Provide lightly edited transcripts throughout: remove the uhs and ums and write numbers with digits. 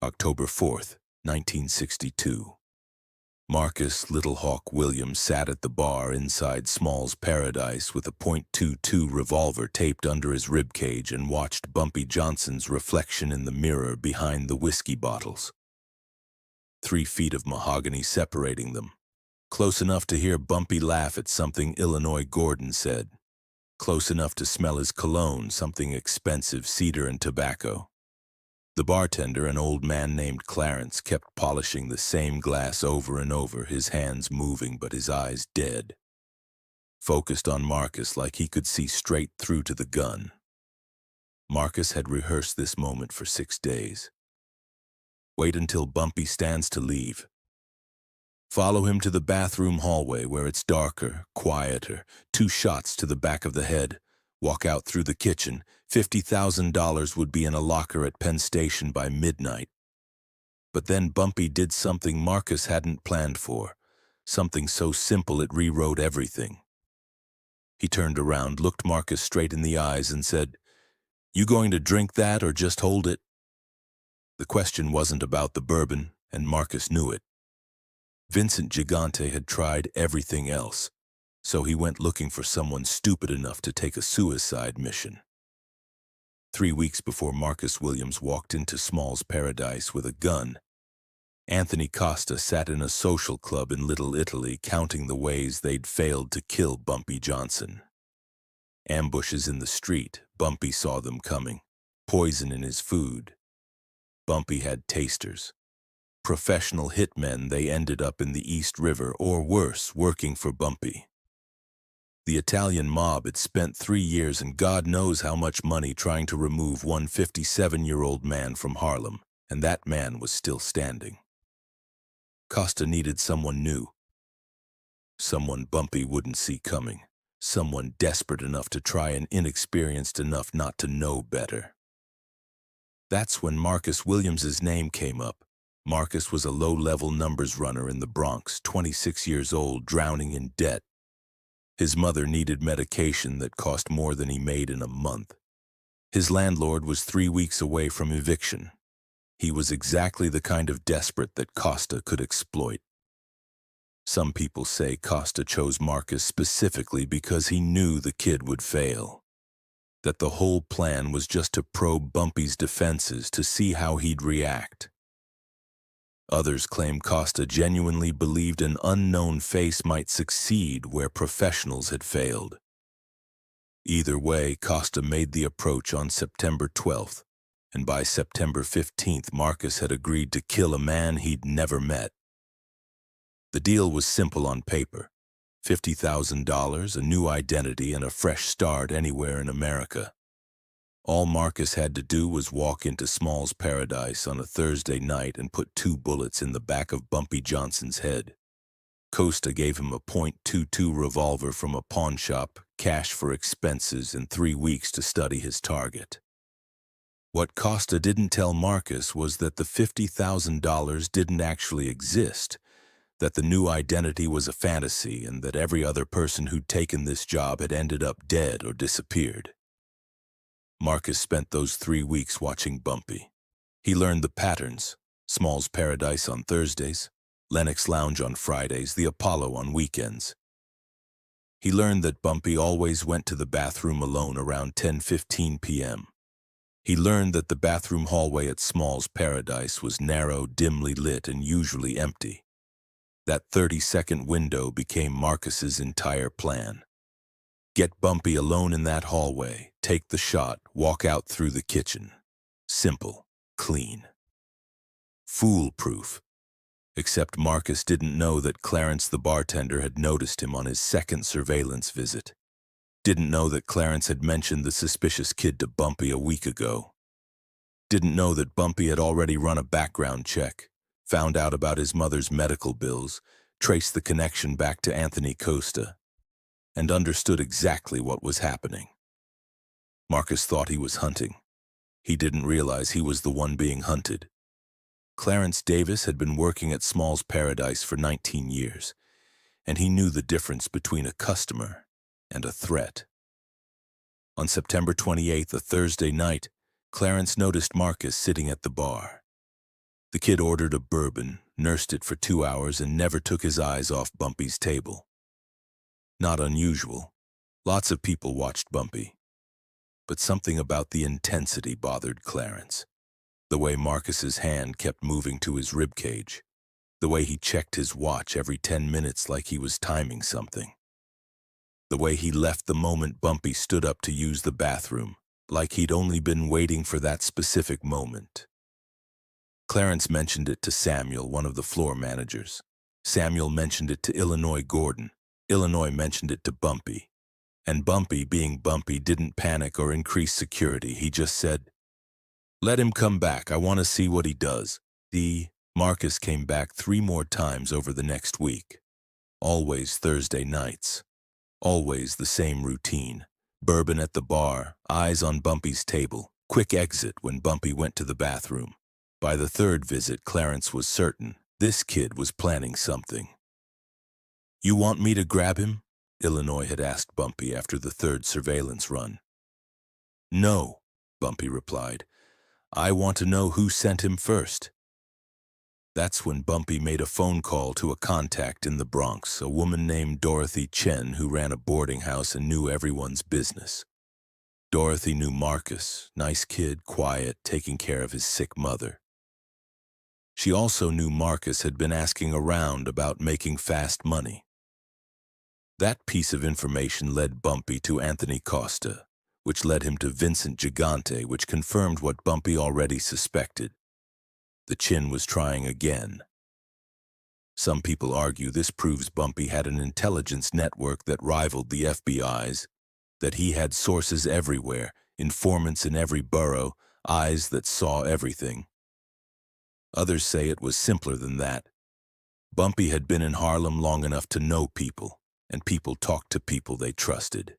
October 4th, 1962. Marcus Little Hawk Williams sat at the bar inside Small's Paradise with a .22 revolver taped under his ribcage and watched Bumpy Johnson's reflection in the mirror behind the whiskey bottles. 3 feet of mahogany separating them. Close enough to hear Bumpy laugh at something Illinois Gordon said. Close enough to smell his cologne, something expensive, cedar and tobacco. The bartender, an old man named Clarence, kept polishing the same glass over and over, his hands moving but his eyes dead. Focused on Marcus like he could see straight through to the gun. Marcus had rehearsed this moment for 6 days. Wait until Bumpy stands to leave. Follow him to the bathroom hallway where it's darker, quieter, 2 shots to the back of the head. Walk out through the kitchen. $50,000 would be in a locker at Penn Station by midnight. But then Bumpy did something Marcus hadn't planned for, something so simple it rewrote everything. He turned around, looked Marcus straight in the eyes and said, "You going to drink that or just hold it?" The question wasn't about the bourbon, and Marcus knew it. Vincent Gigante had tried everything else, so he went looking for someone stupid enough to take a suicide mission. 3 weeks before Marcus Williams walked into Small's Paradise with a gun, Anthony Costa sat in a social club in Little Italy counting the ways they'd failed to kill Bumpy Johnson. Ambushes in the street, Bumpy saw them coming. Poison in his food. Bumpy had tasters. Professional hitmen, they ended up in the East River, or worse, working for Bumpy. The Italian mob had spent 3 years and God knows how much money trying to remove one 57-year-old man from Harlem, and that man was still standing. Costa needed someone new. Someone Bumpy wouldn't see coming. Someone desperate enough to try and inexperienced enough not to know better. That's when Marcus Williams's name came up. Marcus was a low-level numbers runner in the Bronx, 26 years old, drowning in debt. His mother needed medication that cost more than he made in a month. His landlord was 3 weeks away from eviction. He was exactly the kind of desperate that Costa could exploit. Some people say Costa chose Marcus specifically because he knew the kid would fail. That the whole plan was just to probe Bumpy's defenses to see how he'd react. Others claim Costa genuinely believed an unknown face might succeed where professionals had failed. Either way, Costa made the approach on September 12th, and by September 15th, Marcus had agreed to kill a man he'd never met. The deal was simple on paper: $50,000, a new identity, and a fresh start anywhere in America. All Marcus had to do was walk into Small's Paradise on a Thursday night and put 2 bullets in the back of Bumpy Johnson's head. Costa gave him a .22 revolver from a pawn shop, cash for expenses, and 3 weeks to study his target. What Costa didn't tell Marcus was that the $50,000 didn't actually exist, that the new identity was a fantasy, and that every other person who'd taken this job had ended up dead or disappeared. Marcus spent those 3 weeks watching Bumpy. He learned the patterns: Small's Paradise on Thursdays, Lenox Lounge on Fridays, the Apollo on weekends. He learned that Bumpy always went to the bathroom alone around 10:15 p.m. He learned that the bathroom hallway at Small's Paradise was narrow, dimly lit, and usually empty. That 30-second window became Marcus's entire plan. Get Bumpy alone in that hallway, take the shot, walk out through the kitchen. Simple, clean. Foolproof. Except Marcus didn't know that Clarence the bartender had noticed him on his second surveillance visit. Didn't know that Clarence had mentioned the suspicious kid to Bumpy a week ago. Didn't know that Bumpy had already run a background check, found out about his mother's medical bills, traced the connection back to Anthony Costa, and understood exactly what was happening. Marcus thought he was hunting. He didn't realize he was the one being hunted. Clarence Davis had been working at Small's Paradise for 19 years, and he knew the difference between a customer and a threat. On September 28th, a Thursday night, Clarence noticed Marcus sitting at the bar. The kid ordered a bourbon, nursed it for 2 hours, and never took his eyes off Bumpy's table. Not unusual. Lots of people watched Bumpy. But something about the intensity bothered Clarence. The way Marcus's hand kept moving to his ribcage. The way he checked his watch every 10 minutes like he was timing something. The way he left the moment Bumpy stood up to use the bathroom, like he'd only been waiting for that specific moment. Clarence mentioned it to Samuel, one of the floor managers. Samuel mentioned it to Illinois Gordon. Illinois mentioned it to Bumpy. And Bumpy, being Bumpy, didn't panic or increase security. He just said, "Let him come back. I want to see what he does." Marcus came back 3 more times over the next week. Always Thursday nights. Always the same routine. Bourbon at the bar, eyes on Bumpy's table, quick exit when Bumpy went to the bathroom. By the 3rd visit, Clarence was certain this kid was planning something. "You want me to grab him?" Illinois had asked Bumpy after the 3rd surveillance run. "No," Bumpy replied. "I want to know who sent him first." That's when Bumpy made a phone call to a contact in the Bronx, a woman named Dorothy Chen who ran a boarding house and knew everyone's business. Dorothy knew Marcus, nice kid, quiet, taking care of his sick mother. She also knew Marcus had been asking around about making fast money. That piece of information led Bumpy to Anthony Costa, which led him to Vincent Gigante, which confirmed what Bumpy already suspected. The Chin was trying again. Some people argue this proves Bumpy had an intelligence network that rivaled the FBI's, that he had sources everywhere, informants in every borough, eyes that saw everything. Others say it was simpler than that. Bumpy had been in Harlem long enough to know people, and people talked to people they trusted.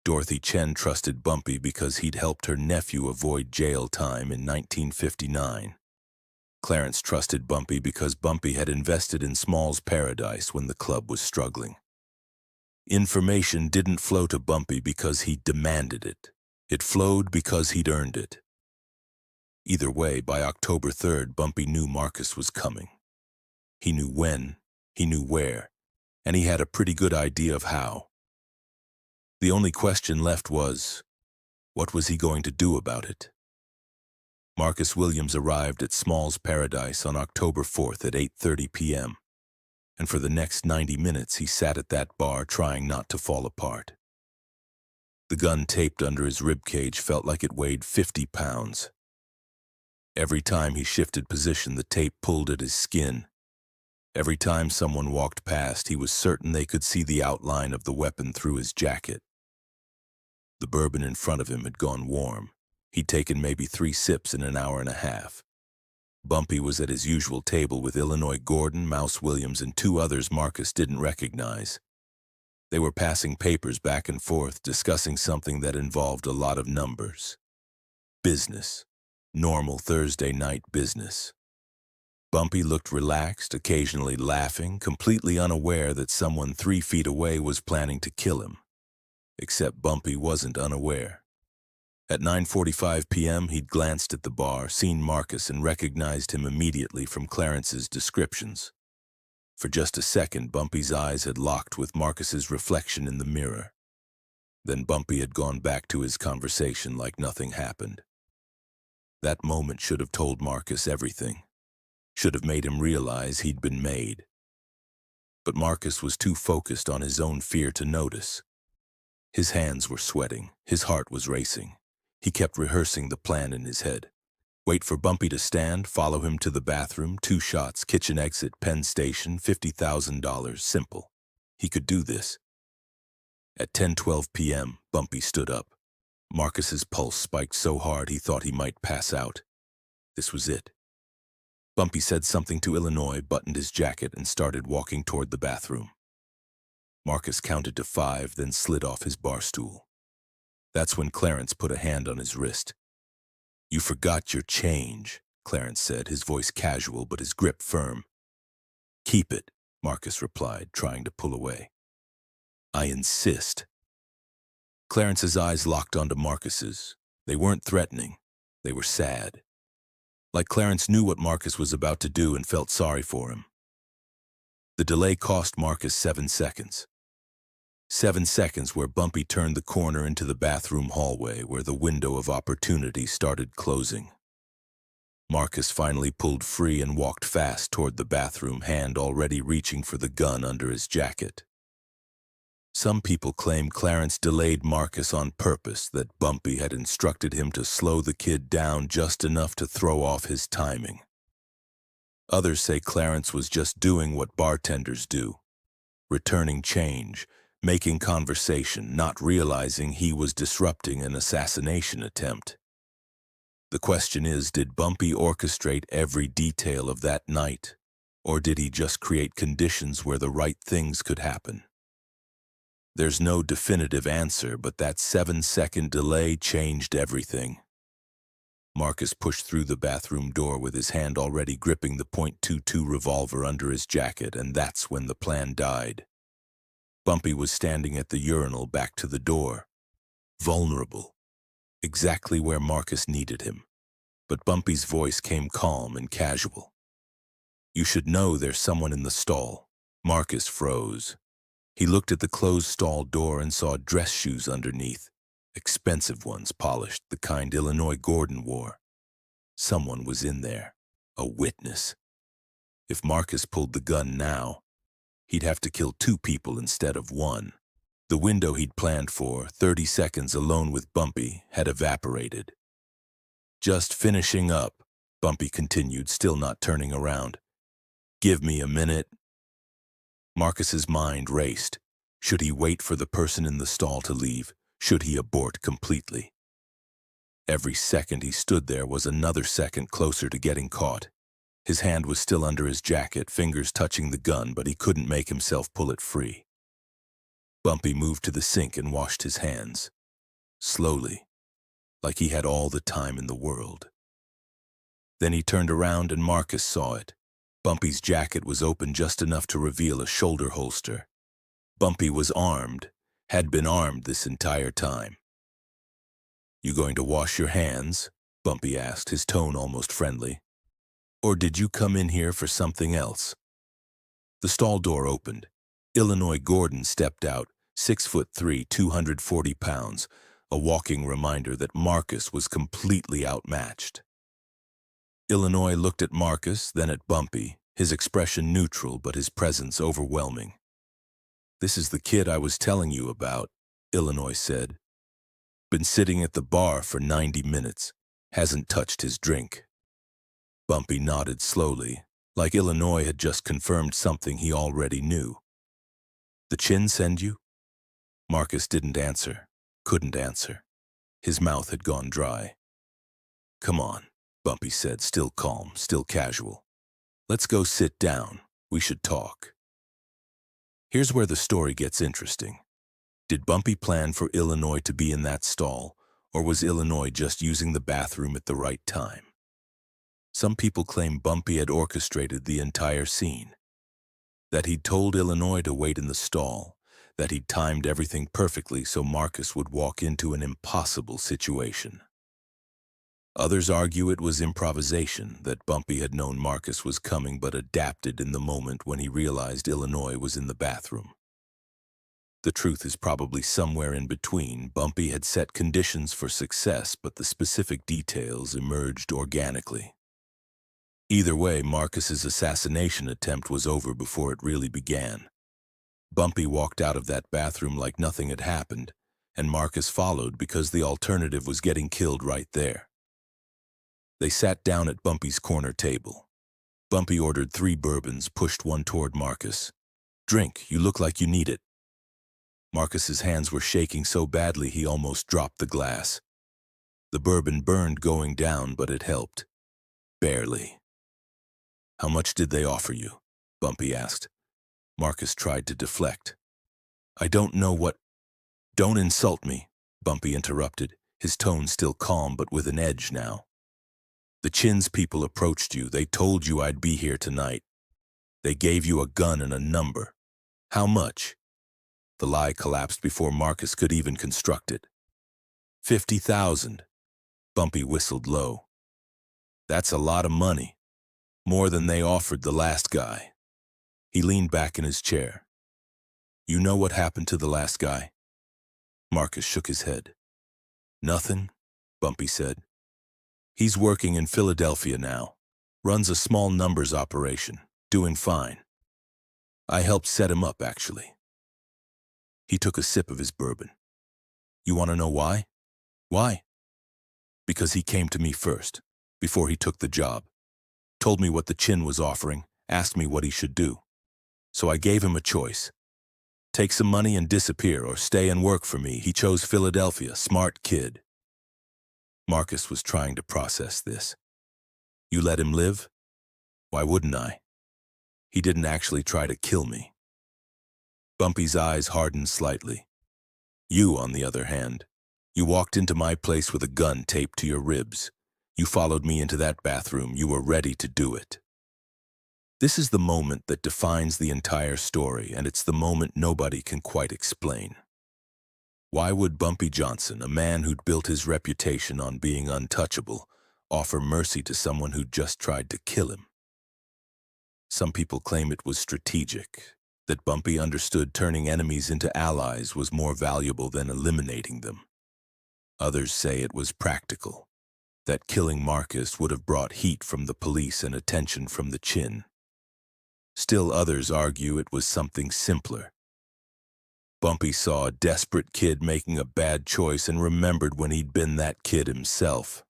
Dorothy Chen trusted Bumpy because he'd helped her nephew avoid jail time in 1959. Clarence trusted Bumpy because Bumpy had invested in Small's Paradise when the club was struggling. Information didn't flow to Bumpy because he demanded it. It flowed because he'd earned it. Either way, by October 3rd, Bumpy knew Marcus was coming. He knew when, he knew where, and he had a pretty good idea of how. The only question left was, what was he going to do about it? Marcus Williams arrived at Small's Paradise on October 4th at 8:30 p.m., and for the next 90 minutes he sat at that bar trying not to fall apart. The gun taped under his ribcage felt like it weighed 50 pounds. Every time he shifted position, the tape pulled at his skin. Every time someone walked past, he was certain they could see the outline of the weapon through his jacket. The bourbon in front of him had gone warm. He'd taken maybe 3 sips in an hour and a half. Bumpy was at his usual table with Illinois Gordon, Mouse Williams, and 2 others Marcus didn't recognize. They were passing papers back and forth, discussing something that involved a lot of numbers. Business. Normal Thursday night business. Bumpy looked relaxed, occasionally laughing, completely unaware that someone 3 feet away was planning to kill him. Except Bumpy wasn't unaware. At 9:45 p.m., he'd glanced at the bar, seen Marcus, and recognized him immediately from Clarence's descriptions. For just a second, Bumpy's eyes had locked with Marcus's reflection in the mirror. Then Bumpy had gone back to his conversation like nothing happened. That moment should have told Marcus everything. Should have made him realize he'd been made. But Marcus was too focused on his own fear to notice. His hands were sweating. His heart was racing. He kept rehearsing the plan in his head. Wait for Bumpy to stand, follow him to the bathroom, 2 shots, kitchen exit, Penn Station, $50,000, simple. He could do this. At 10:12 p.m., Bumpy stood up. Marcus's pulse spiked so hard he thought he might pass out. This was it. Bumpy said something to Illinois, buttoned his jacket, and started walking toward the bathroom. Marcus counted to 5, then slid off his bar stool. That's when Clarence put a hand on his wrist. "You forgot your change," Clarence said, his voice casual but his grip firm. "Keep it," Marcus replied, trying to pull away. "I insist." Clarence's eyes locked onto Marcus's. They weren't threatening. They were sad. like Clarence knew what Marcus was about to do and felt sorry for him. The delay cost Marcus 7 seconds. 7 seconds where Bumpy turned the corner into the bathroom hallway where the window of opportunity started closing. Marcus finally pulled free and walked fast toward the bathroom, hand already reaching for the gun under his jacket. Some people claim Clarence delayed Marcus on purpose, that Bumpy had instructed him to slow the kid down just enough to throw off his timing. Others say Clarence was just doing what bartenders do, returning change, making conversation, not realizing he was disrupting an assassination attempt. The question is, did Bumpy orchestrate every detail of that night, or did he just create conditions where the right things could happen? There's no definitive answer, but that 7-second delay changed everything. Marcus pushed through the bathroom door with his hand already gripping the .22 revolver under his jacket, and that's when the plan died. Bumpy was standing at the urinal back to the door, vulnerable, exactly where Marcus needed him. But Bumpy's voice came calm and casual. "You should know there's someone in the stall." Marcus froze. He looked at the closed stall door and saw dress shoes underneath, expensive ones, polished, the kind Illinois Gordon wore. Someone was in there, a witness. If Marcus pulled the gun now, he'd have to kill 2 people instead of 1. The window he'd planned for, 30 seconds alone with Bumpy, had evaporated. "Just finishing up," Bumpy continued, still not turning around. "Give me a minute." Marcus's mind raced. Should he wait for the person in the stall to leave? Should he abort completely? Every second he stood there was another second closer to getting caught. His hand was still under his jacket, fingers touching the gun, but he couldn't make himself pull it free. Bumpy moved to the sink and washed his hands. Slowly, like he had all the time in the world. Then he turned around and Marcus saw it. Bumpy's jacket was open just enough to reveal a shoulder holster. Bumpy was armed, had been armed this entire time. "You going to wash your hands?" Bumpy asked, his tone almost friendly. "Or did you come in here for something else?" The stall door opened. Illinois Gordon stepped out, 6'3", 240 pounds, a walking reminder that Marcus was completely outmatched. Illinois looked at Marcus, then at Bumpy, his expression neutral but his presence overwhelming. "This is the kid I was telling you about," Illinois said. "Been sitting at the bar for 90 minutes, hasn't touched his drink." Bumpy nodded slowly, like Illinois had just confirmed something he already knew. "The Chin send you?" Marcus didn't answer, couldn't answer. His mouth had gone dry. "Come on," Bumpy said, still calm, still casual. "Let's go sit down. We should talk." Here's where the story gets interesting. Did Bumpy plan for Illinois to be in that stall, or was Illinois just using the bathroom at the right time? Some people claim Bumpy had orchestrated the entire scene. That he'd told Illinois to wait in the stall, that he'd timed everything perfectly so Marcus would walk into an impossible situation. Others argue it was improvisation, that Bumpy had known Marcus was coming but adapted in the moment when he realized Illinois was in the bathroom. The truth is probably somewhere in between. Bumpy had set conditions for success, but the specific details emerged organically. Either way, Marcus's assassination attempt was over before it really began. Bumpy walked out of that bathroom like nothing had happened, and Marcus followed because the alternative was getting killed right there. They sat down at Bumpy's corner table. Bumpy ordered 3 bourbons, pushed one toward Marcus. "Drink, you look like you need it." Marcus's hands were shaking so badly he almost dropped the glass. The bourbon burned going down, but it helped. Barely. "How much did they offer you?" Bumpy asked. Marcus tried to deflect. "I don't know what—" "Don't insult me," Bumpy interrupted, his tone still calm but with an edge now. "The Chin's people approached you. They told you I'd be here tonight. They gave you a gun and a number. How much?" The lie collapsed before Marcus could even construct it. 50,000. Bumpy whistled low. That's a lot of money. More than they offered the last guy. He leaned back in his chair. You know what happened to the last guy? Marcus shook his head. Nothing, Bumpy said. He's working in Philadelphia now. Runs a small numbers operation. Doing fine. I helped set him up, actually. He took a sip of his bourbon. You want to know why? Why? Because he came to me first, before he took the job. Told me what the chin was offering, asked me what he should do. So I gave him a choice. Take some money and disappear, or stay and work for me. He chose Philadelphia, smart kid. Marcus was trying to process this. You let him live? Why wouldn't I? He didn't actually try to kill me. Bumpy's eyes hardened slightly. You, on the other hand, you walked into my place with a gun taped to your ribs. You followed me into that bathroom. You were ready to do it. This is the moment that defines the entire story, and it's the moment nobody can quite explain. Why would Bumpy Johnson, a man who'd built his reputation on being untouchable, offer mercy to someone who'd just tried to kill him? Some people claim it was strategic, that Bumpy understood turning enemies into allies was more valuable than eliminating them. Others say it was practical, that killing Marcus would have brought heat from the police and attention from the chin. Still others argue it was something simpler. Bumpy saw a desperate kid making a bad choice and remembered when he'd been that kid himself.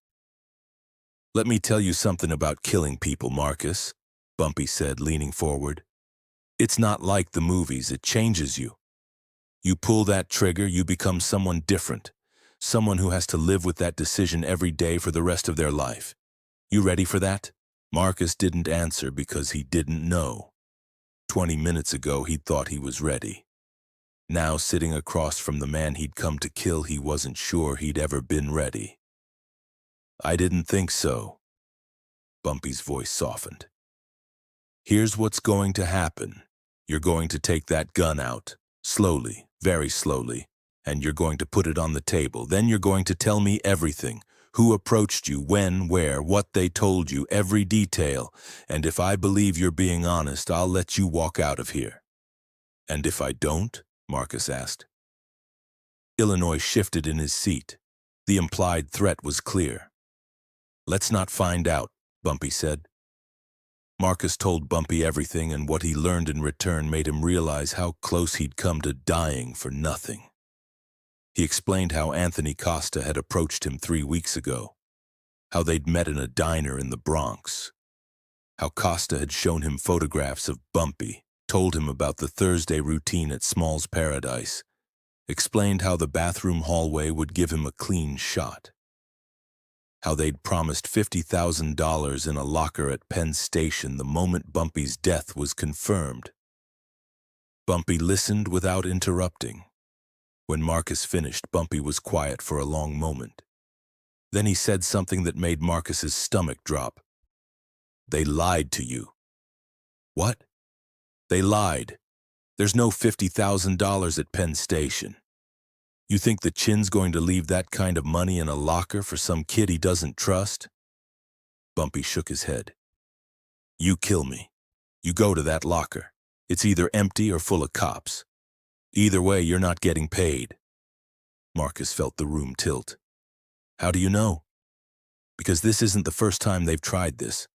Let me tell you something about killing people, Marcus, Bumpy said, leaning forward. It's not like the movies, it changes you. You pull that trigger, you become someone different, someone who has to live with that decision every day for the rest of their life. You ready for that? Marcus didn't answer because he didn't know. 20 minutes ago, he'd thought he was ready. Now, sitting across from the man he'd come to kill, he wasn't sure he'd ever been ready. I didn't think so. Bumpy's voice softened. Here's what's going to happen. You're going to take that gun out, slowly, very slowly, and you're going to put it on the table. Then you're going to tell me everything. Who approached you, when, where, what they told you, every detail. And if I believe you're being honest, I'll let you walk out of here. And if I don't? Marcus asked. Illinois shifted in his seat. The implied threat was clear. Let's not find out, Bumpy said. Marcus told Bumpy everything, and what he learned in return made him realize how close he'd come to dying for nothing. He explained how Anthony Costa had approached him 3 weeks ago, how they'd met in a diner in the Bronx, how Costa had shown him photographs of Bumpy, told him about the Thursday routine at Small's Paradise, explained how the bathroom hallway would give him a clean shot, how they'd promised $50,000 in a locker at Penn Station the moment Bumpy's death was confirmed. Bumpy listened without interrupting. When Marcus finished, Bumpy was quiet for a long moment. Then he said something that made Marcus's stomach drop. They lied to you. What? They lied. There's no $50,000 at Penn Station. You think the Chin's going to leave that kind of money in a locker for some kid he doesn't trust? Bumpy shook his head. You kill me. You go to that locker. It's either empty or full of cops. Either way, you're not getting paid. Marcus felt the room tilt. How do you know? Because this isn't the first time they've tried this.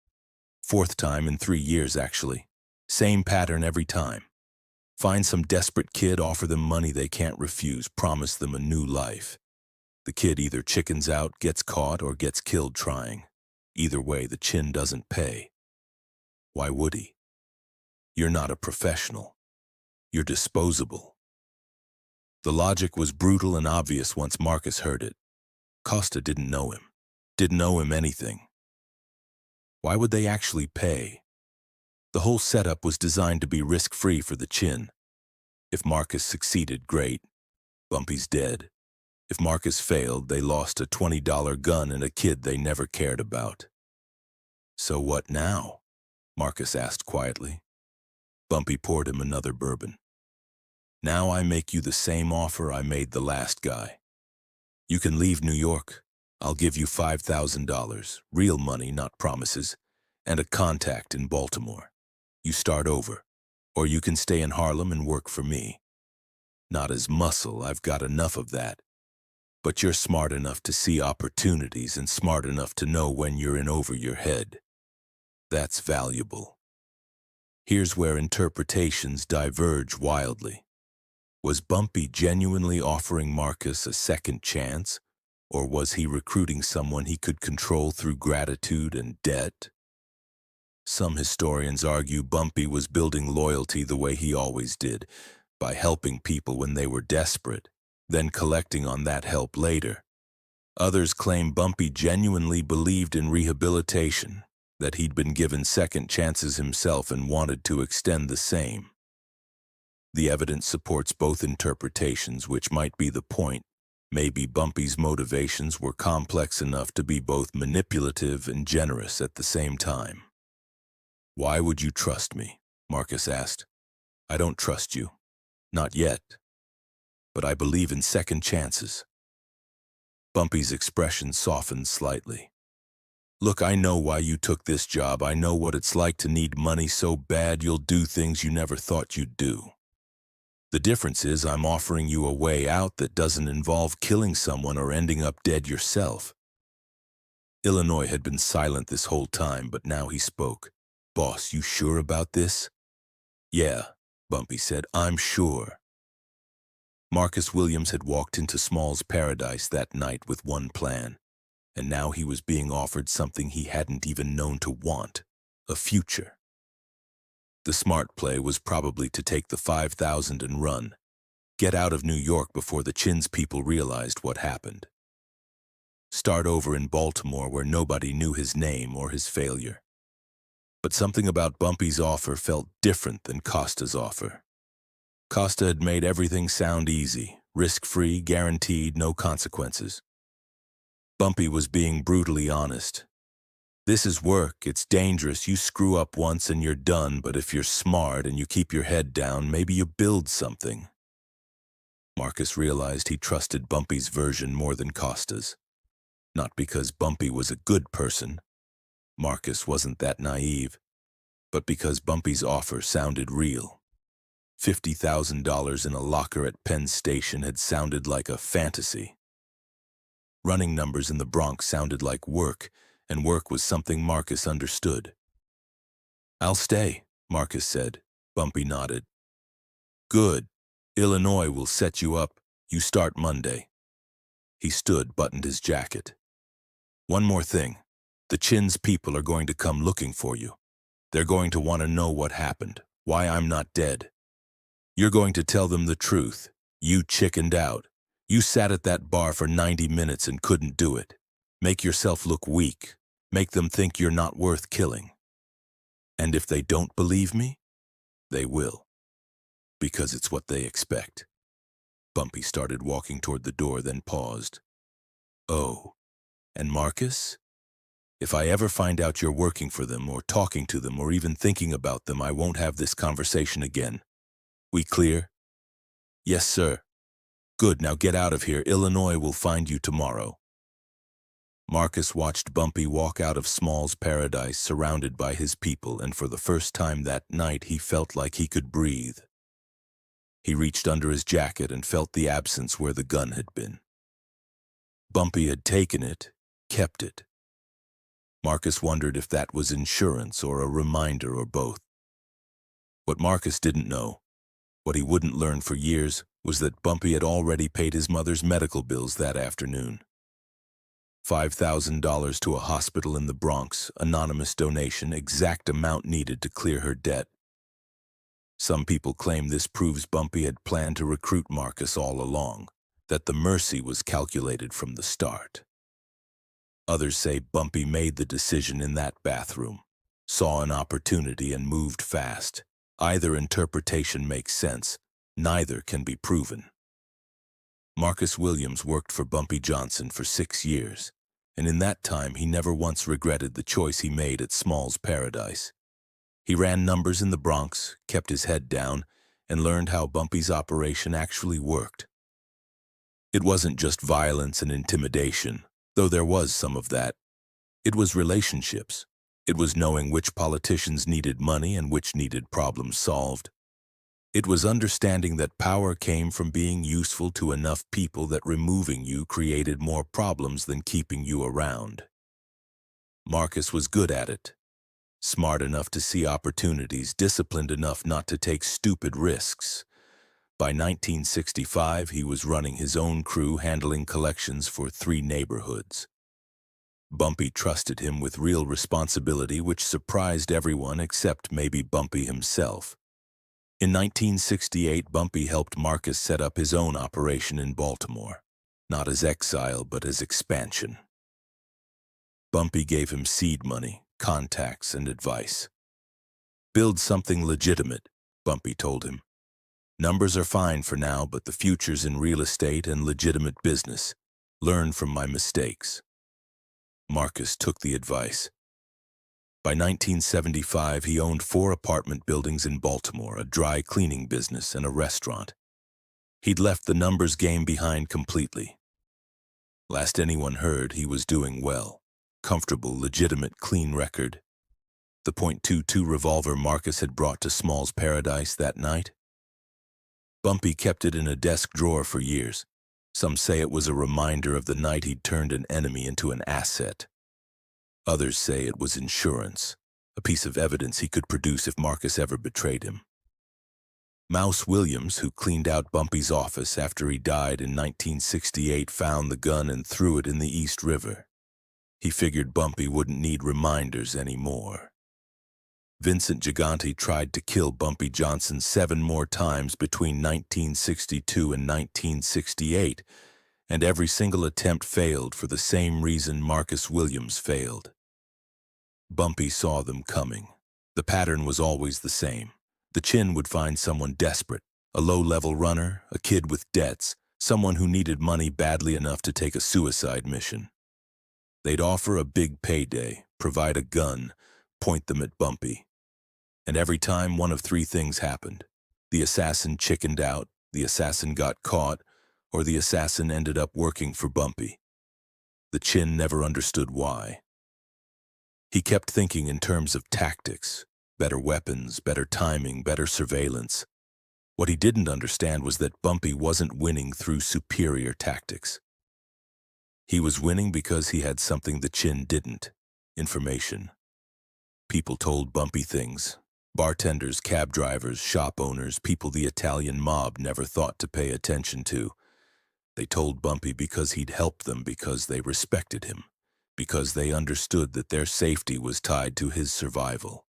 4th time in 3 years, actually. Same pattern every time. Find some desperate kid, offer them money they can't refuse, promise them a new life. The kid either chickens out, gets caught, or gets killed trying. Either way, the Chin doesn't pay. Why would he? You're not a professional. You're disposable. The logic was brutal and obvious once Marcus heard it. Costa didn't know him. Didn't owe him anything. Why would they actually pay? The whole setup was designed to be risk-free for the Chin. If Marcus succeeded, great. Bumpy's dead. If Marcus failed, they lost a $20 gun and a kid they never cared about. So what now? Marcus asked quietly. Bumpy poured him another bourbon. Now I make you the same offer I made the last guy. You can leave New York. I'll give you $5,000, real money, not promises, and a contact in Baltimore. You start over, or you can stay in Harlem and work for me. Not as muscle, I've got enough of that. But you're smart enough to see opportunities and smart enough to know when you're in over your head. That's valuable. Here's where interpretations diverge wildly. Was Bumpy genuinely offering Marcus a second chance, or was he recruiting someone he could control through gratitude and debt? Some historians argue Bumpy was building loyalty the way he always did, by helping people when they were desperate, then collecting on that help later. Others claim Bumpy genuinely believed in rehabilitation, that he'd been given second chances himself and wanted to extend the same. The evidence supports both interpretations, which might be the point. Maybe Bumpy's motivations were complex enough to be both manipulative and generous at the same time. "Why would you trust me?" Marcus asked. "I don't trust you. Not yet. But I believe in second chances." Bumpy's expression softened slightly. "Look, I know why you took this job. I know what it's like to need money so bad you'll do things you never thought you'd do. The difference is I'm offering you a way out that doesn't involve killing someone or ending up dead yourself." Illinois had been silent this whole time, but now he spoke. "Boss, you sure about this?" "Yeah," Bumpy said, "I'm sure." Marcus Williams had walked into Small's paradise that night with one plan, and now he was being offered something he hadn't even known to want, a future. The smart play was probably to take the $5,000 and run, get out of New York before the Chin's people realized what happened. Start over in Baltimore where nobody knew his name or his failure. But something about Bumpy's offer felt different than Costa's offer. Costa had made everything sound easy, risk-free, guaranteed, no consequences. Bumpy was being brutally honest. "This is work, it's dangerous, you screw up once and you're done, but if you're smart and you keep your head down, maybe you build something." Marcus realized he trusted Bumpy's version more than Costa's. Not because Bumpy was a good person. Marcus wasn't that naive. But because Bumpy's offer sounded real. $50,000 in a locker at Penn Station had sounded like a fantasy. Running numbers in the Bronx sounded like work, and work was something Marcus understood. "I'll stay," Marcus said. Bumpy nodded. "Good. Illinois will set you up. You start Monday." He stood, buttoned his jacket. "One more thing. The Chin's people are going to come looking for you. They're going to want to know what happened, why I'm not dead. You're going to tell them the truth. You chickened out. You sat at that bar for 90 minutes and couldn't do it. Make yourself look weak. Make them think you're not worth killing. And if they don't believe me, they will. Because it's what they expect." Bumpy started walking toward the door, then paused. "Oh, and Marcus? If I ever find out you're working for them or talking to them or even thinking about them, I won't have this conversation again. We clear?" "Yes, sir." "Good, now get out of here. Illinois will find you tomorrow." Marcus watched Bumpy walk out of Small's paradise surrounded by his people, and for the first time that night he felt like he could breathe. He reached under his jacket and felt the absence where the gun had been. Bumpy had taken it, kept it. Marcus wondered if that was insurance or a reminder or both. What Marcus didn't know, what he wouldn't learn for years, was that Bumpy had already paid his mother's medical bills that afternoon. $5,000 to a hospital in the Bronx, anonymous donation, exact amount needed to clear her debt. Some people claim this proves Bumpy had planned to recruit Marcus all along, that the mercy was calculated from the start. Others say Bumpy made the decision in that bathroom, saw an opportunity and moved fast. Either interpretation makes sense, neither can be proven. Marcus Williams worked for Bumpy Johnson for 6 years, and in that time he never once regretted the choice he made at Small's paradise. He ran numbers in the Bronx, kept his head down, and learned how Bumpy's operation actually worked. It wasn't just violence and intimidation. Though there was some of that, it was relationships. It was knowing which politicians needed money and which needed problems solved. It was understanding that power came from being useful to enough people that removing you created more problems than keeping you around. Marcus was good at it. Smart enough to see opportunities, disciplined enough not to take stupid risks. By 1965, he was running his own crew, handling collections for 3 neighborhoods. Bumpy trusted him with real responsibility, which surprised everyone except maybe Bumpy himself. In 1968, Bumpy helped Marcus set up his own operation in Baltimore, not as exile, but as expansion. Bumpy gave him seed money, contacts, and advice. "Build something legitimate," Bumpy told him. "Numbers are fine for now, but the future's in real estate and legitimate business. Learn from my mistakes." Marcus took the advice. By 1975, he owned 4 apartment buildings in Baltimore, a dry cleaning business, and a restaurant. He'd left the numbers game behind completely. Last anyone heard, he was doing well. Comfortable, legitimate, clean record. The .22 revolver Marcus had brought to Small's Paradise that night? Bumpy kept it in a desk drawer for years. Some say it was a reminder of the night he'd turned an enemy into an asset. Others say it was insurance, a piece of evidence he could produce if Marcus ever betrayed him. Mouse Williams, who cleaned out Bumpy's office after he died in 1968, found the gun and threw it in the East River. He figured Bumpy wouldn't need reminders anymore. Vincent Gigante tried to kill Bumpy Johnson 7 more times between 1962 and 1968, and every single attempt failed for the same reason Marcus Williams failed. Bumpy saw them coming. The pattern was always the same. The Chin would find someone desperate, a low-level runner, a kid with debts, someone who needed money badly enough to take a suicide mission. They'd offer a big payday, provide a gun, point them at Bumpy. And every time, one of 3 things happened. The assassin chickened out, the assassin got caught, or the assassin ended up working for Bumpy. The Chin never understood why. He kept thinking in terms of tactics, better weapons, better timing, better surveillance. What he didn't understand was that Bumpy wasn't winning through superior tactics. He was winning because he had something the Chin didn't: information. People told Bumpy things. Bartenders, cab drivers, shop owners, people the Italian mob never thought to pay attention to. They told Bumpy because he'd helped them, because they respected him, because they understood that their safety was tied to his survival.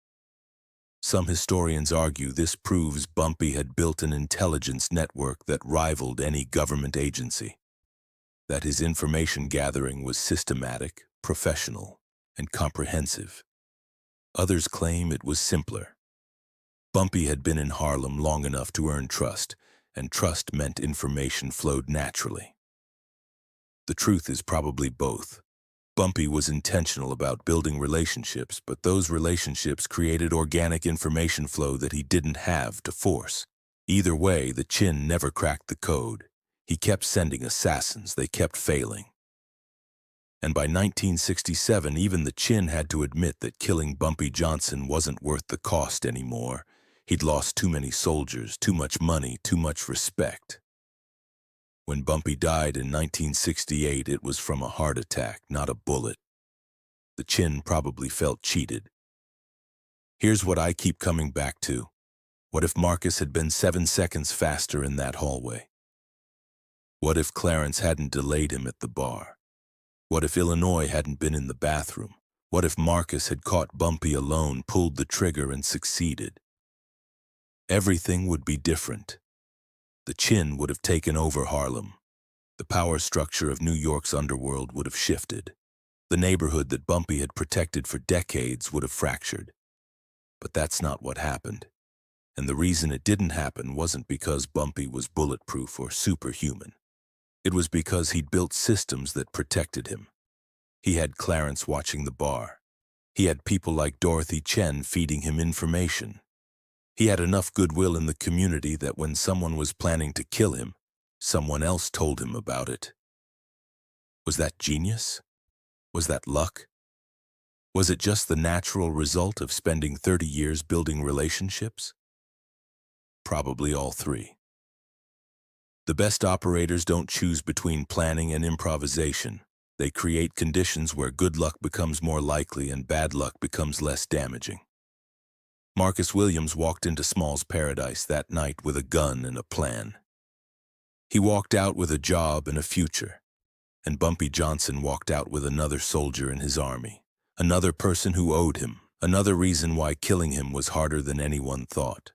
Some historians argue this proves Bumpy had built an intelligence network that rivaled any government agency, that his information gathering was systematic, professional, and comprehensive. Others claim it was simpler. Bumpy had been in Harlem long enough to earn trust, and trust meant information flowed naturally. The truth is probably both. Bumpy was intentional about building relationships, but those relationships created organic information flow that he didn't have to force. Either way, the Chin never cracked the code. He kept sending assassins, they kept failing. And by 1967, even the Chin had to admit that killing Bumpy Johnson wasn't worth the cost anymore. He'd lost too many soldiers, too much money, too much respect. When Bumpy died in 1968, it was from a heart attack, not a bullet. The Chin probably felt cheated. Here's what I keep coming back to. What if Marcus had been 7 seconds faster in that hallway? What if Clarence hadn't delayed him at the bar? What if Illinois hadn't been in the bathroom? What if Marcus had caught Bumpy alone, pulled the trigger, and succeeded? Everything would be different. The Chin would have taken over Harlem. The power structure of New York's underworld would have shifted. The neighborhood that Bumpy had protected for decades would have fractured. But that's not what happened. And the reason it didn't happen wasn't because Bumpy was bulletproof or superhuman. It was because he'd built systems that protected him. He had Clarence watching the bar. He had people like Dorothy Chen feeding him information. He had enough goodwill in the community that when someone was planning to kill him, someone else told him about it. Was that genius? Was that luck? Was it just the natural result of spending 30 years building relationships? Probably all three. The best operators don't choose between planning and improvisation. They create conditions where good luck becomes more likely and bad luck becomes less damaging. Marcus Williams walked into Small's Paradise that night with a gun and a plan. He walked out with a job and a future, and Bumpy Johnson walked out with another soldier in his army, another person who owed him, another reason why killing him was harder than anyone thought.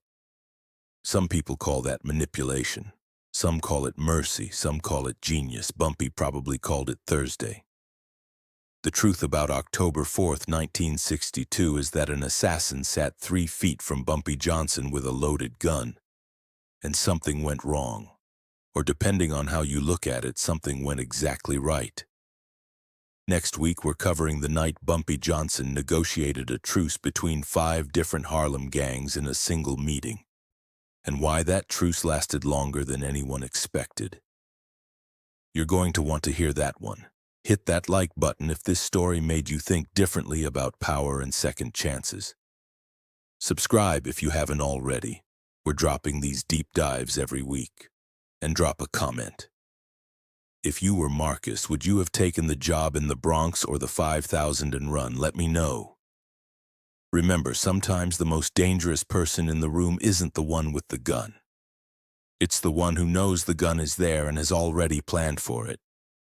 Some people call that manipulation. Some call it mercy, some call it genius. Bumpy probably called it Thursday. The truth about October 4th, 1962 is that an assassin sat 3 feet from Bumpy Johnson with a loaded gun, and something went wrong. Or depending on how you look at it, something went exactly right. Next week, we're covering the night Bumpy Johnson negotiated a truce between 5 different Harlem gangs in a single meeting, and why that truce lasted longer than anyone expected. You're going to want to hear that one. Hit that like button if this story made you think differently about power and second chances. Subscribe if you haven't already. We're dropping these deep dives every week. And drop a comment. If you were Marcus, would you have taken the job in the Bronx or the 5,000 and run? Let me know. Remember, sometimes the most dangerous person in the room isn't the one with the gun. It's the one who knows the gun is there and has already planned for it.